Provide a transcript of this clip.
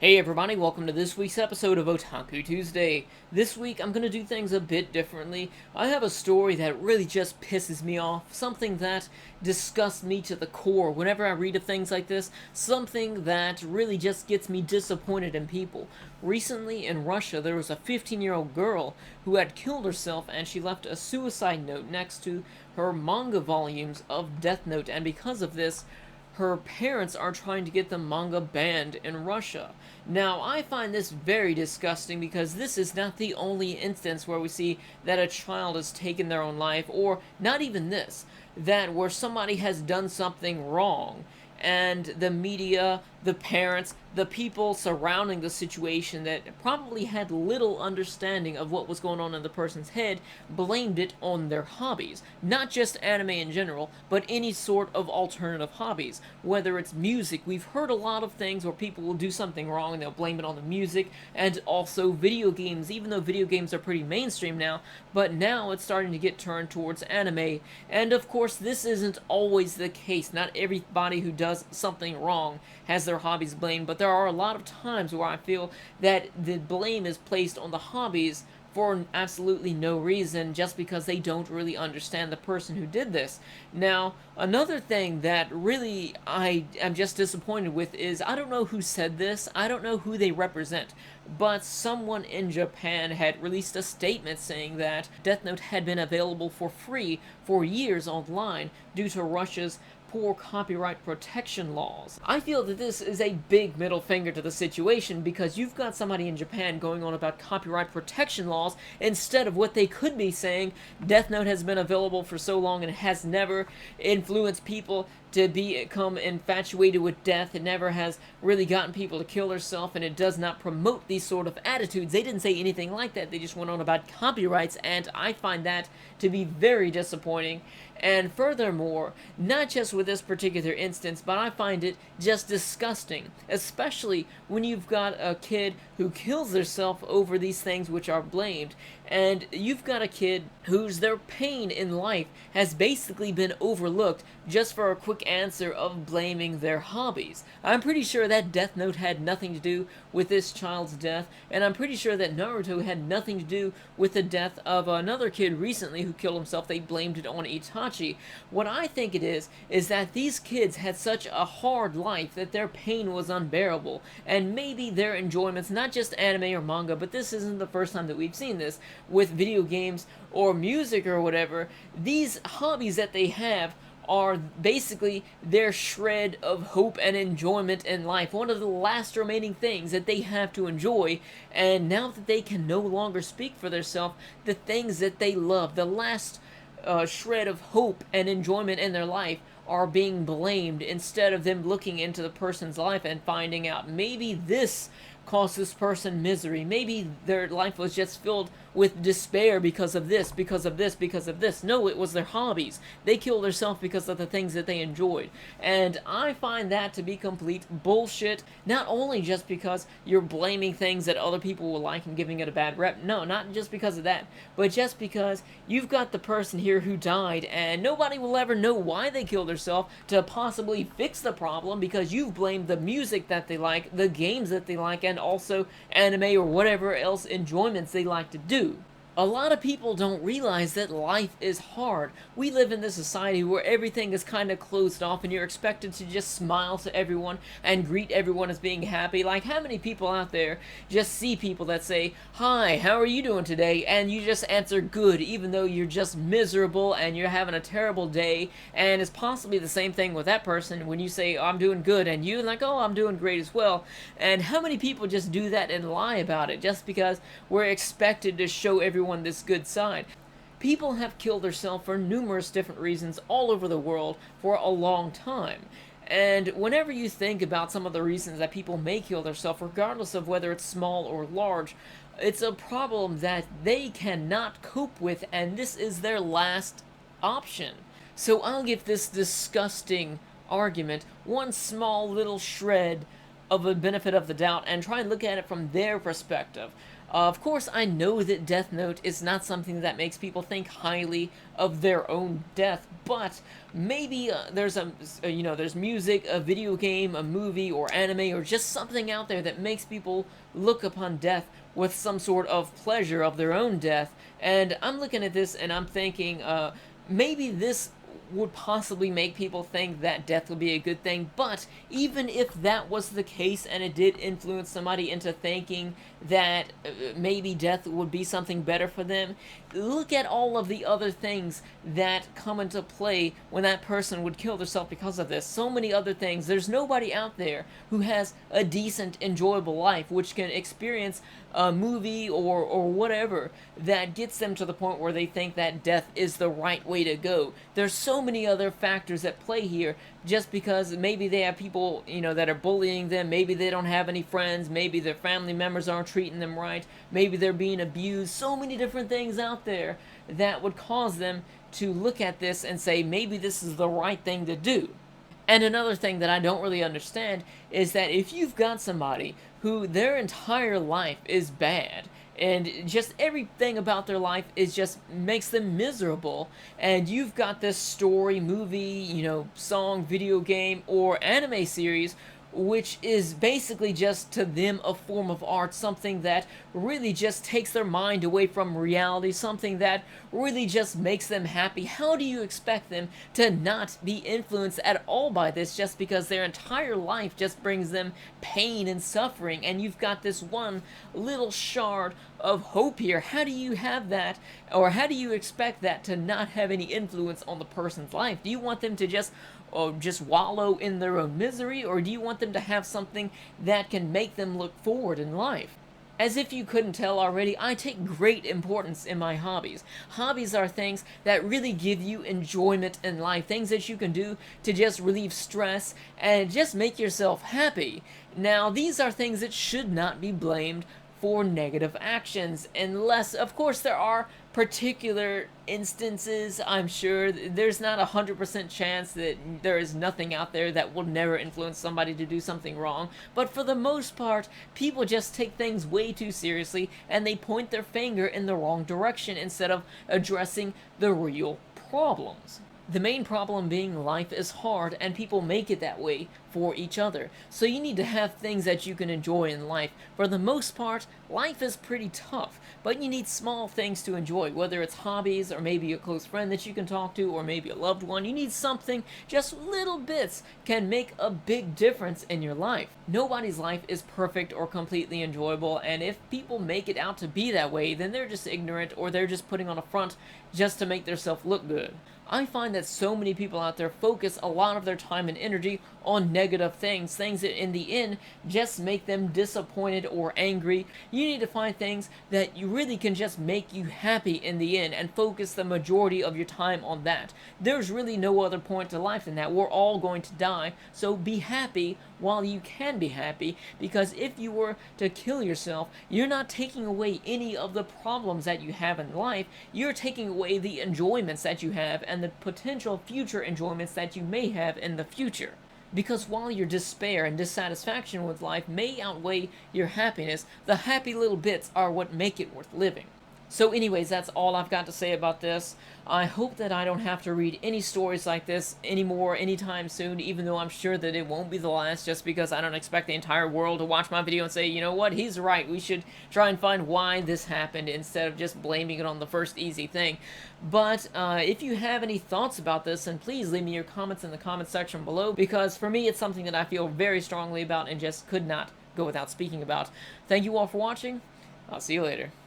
Hey everybody, welcome to this week's episode of Otaku Tuesday. This week I'm going to do things a bit differently. I have a story that really just pisses me off, something that disgusts me to the core whenever I read of things like this, something that really just gets me disappointed in people. Recently in Russia there was a 15-year-old girl who had killed herself and she left a suicide note next to her manga volumes of Death Note, and because of this, her parents are trying to get the manga banned in Russia. Now, I find this very disgusting because this is not the only instance where we see that a child has taken their own life, or not even this, that where somebody has done something wrong and the media, the parents, the people surrounding the situation that probably had little understanding of what was going on in the person's head blamed it on their hobbies. Not just anime in general, but any sort of alternative hobbies. Whether it's music, we've heard a lot of things where people will do something wrong and they'll blame it on the music, and also video games, even though video games are pretty mainstream now, but now it's starting to get turned towards anime. And of course, this isn't always the case. Not everybody who does something wrong has their hobbies blamed, but there are a lot of times where I feel that the blame is placed on the hobbies for absolutely no reason, just because they don't really understand the person who did this. Now, another thing that really I am just disappointed with is, I don't know who said this, I don't know who they represent, but someone in Japan had released a statement saying that Death Note had been available for free for years online due to Russia's poor copyright protection laws. I feel that this is a big middle finger to the situation, because you've got somebody in Japan going on about copyright protection laws instead of what they could be saying: Death Note has been available for so long and has never influenced people to become infatuated with death. It never has really gotten people to kill themselves, and it does not promote these sort of attitudes. They didn't say anything like that. They just went on about copyrights, and I find that to be very disappointing. And furthermore, not just with this particular instance, but I find it just disgusting, especially when you've got a kid who kills herself over these things which are blamed, and you've got a kid whose their pain in life has basically been overlooked just for a quick answer of blaming their hobbies. I'm pretty sure that Death Note had nothing to do with this child's death, and I'm pretty sure that Naruto had nothing to do with the death of another kid recently who killed himself. They blamed it on Itachi. What I think it is that these kids had such a hard life that their pain was unbearable, and maybe their enjoyments, not just anime or manga, but this isn't the first time that we've seen this with video games or music or whatever, these hobbies that they have are basically their shred of hope and enjoyment in life, one of the last remaining things that they have to enjoy. And now that they can no longer speak for themselves, the things that they love, the last shred of hope and enjoyment in their life, are being blamed, instead of them looking into the person's life and finding out maybe this caused this person misery. Maybe their life was just filled with despair because of this, because of this, because of this. No, it was their hobbies. They killed themselves because of the things that they enjoyed. And I find that to be complete bullshit, not only just because you're blaming things that other people will like and giving it a bad rep. No, not just because of that, but just because you've got the person here who died and nobody will ever know why they killed themselves to possibly fix the problem, because you've blamed the music that they like, the games that they like, and also anime or whatever else enjoyments they like to do. A lot of people don't realize that life is hard. We live in this society where everything is kind of closed off and you're expected to just smile to everyone and greet everyone as being happy. Like, how many people out there just see people that say, "Hi, how are you doing today?" and you just answer good, even though you're just miserable and you're having a terrible day. And it's possibly the same thing with that person when you say, "I'm doing good," and you're like, "Oh, I'm doing great as well." And how many people just do that and lie about it just because we're expected to show everyone this good side? People have killed themselves for numerous different reasons all over the world for a long time. And whenever you think about some of the reasons that people may kill themselves, regardless of whether it's small or large, it's a problem that they cannot cope with, and this is their last option. So I'll give this disgusting argument one small little shred of a benefit of the doubt and try and look at it from their perspective. Of course, I know that Death Note is not something that makes people think highly of their own death, but maybe there's there's music, a video game, a movie, or anime, or just something out there that makes people look upon death with some sort of pleasure of their own death. And I'm looking at this and I'm thinking, maybe this would possibly make people think that death would be a good thing, but even if that was the case and it did influence somebody into thinking that maybe death would be something better for them, look at all of the other things that come into play when that person would kill themselves because of this. So many other things. There's nobody out there who has a decent, enjoyable life, which can experience a movie or whatever that gets them to the point where they think that death is the right way to go. There's so many other factors at play here, just because maybe they have people, that are bullying them, maybe they don't have any friends, maybe their family members aren't treating them right, maybe they're being abused, so many different things out there that would cause them to look at this and say, maybe this is the right thing to do. And another thing that I don't really understand is that if you've got somebody who their entire life is bad, and just everything about their life is just makes them miserable, and you've got this story, movie, song, video game, or anime series which is basically just to them a form of art, something that really just takes their mind away from reality, something that really just makes them happy. How do you expect them to not be influenced at all by this just because their entire life just brings them pain and suffering, and you've got this one little shard of hope here? How do you have that, or how do you expect that to not have any influence on the person's life? Do you want them to just wallow in their own misery, or do you want them to have something that can make them look forward in life? As if you couldn't tell already, I take great importance in my hobbies. Hobbies are things that really give you enjoyment in life, things that you can do to just relieve stress and just make yourself happy. Now, these are things that should not be blamed for negative actions, unless, of course, there are particular instances. I'm sure there's not 100% chance that there is nothing out there that will never influence somebody to do something wrong, but for the most part, people just take things way too seriously and they point their finger in the wrong direction instead of addressing the real problems. The main problem being life is hard, and people make it that way for each other. So you need to have things that you can enjoy in life. For the most part, life is pretty tough, but you need small things to enjoy, whether it's hobbies, or maybe a close friend that you can talk to, or maybe a loved one. You need something, just little bits can make a big difference in your life. Nobody's life is perfect or completely enjoyable, and if people make it out to be that way, then they're just ignorant, or they're just putting on a front just to make themselves look good. I find that so many people out there focus a lot of their time and energy on negative things that in the end just make them disappointed or angry. You need to find things that you really can just make you happy in the end and focus the majority of your time on that. There's really no other point to life than that. We're all going to die, so be happy while you can be happy, because if you were to kill yourself, you're not taking away any of the problems that you have in life. You're taking away the enjoyments that you have and the potential future enjoyments that you may have in the future. Because while your despair and dissatisfaction with life may outweigh your happiness, the happy little bits are what make it worth living. So anyways, that's all I've got to say about this. I hope that I don't have to read any stories like this anymore anytime soon, even though I'm sure that it won't be the last, just because I don't expect the entire world to watch my video and say, you know what, he's right, we should try and find why this happened instead of just blaming it on the first easy thing. But if you have any thoughts about this, then please leave me your comments in the comment section below, because for me it's something that I feel very strongly about and just could not go without speaking about. Thank you all for watching. I'll see you later.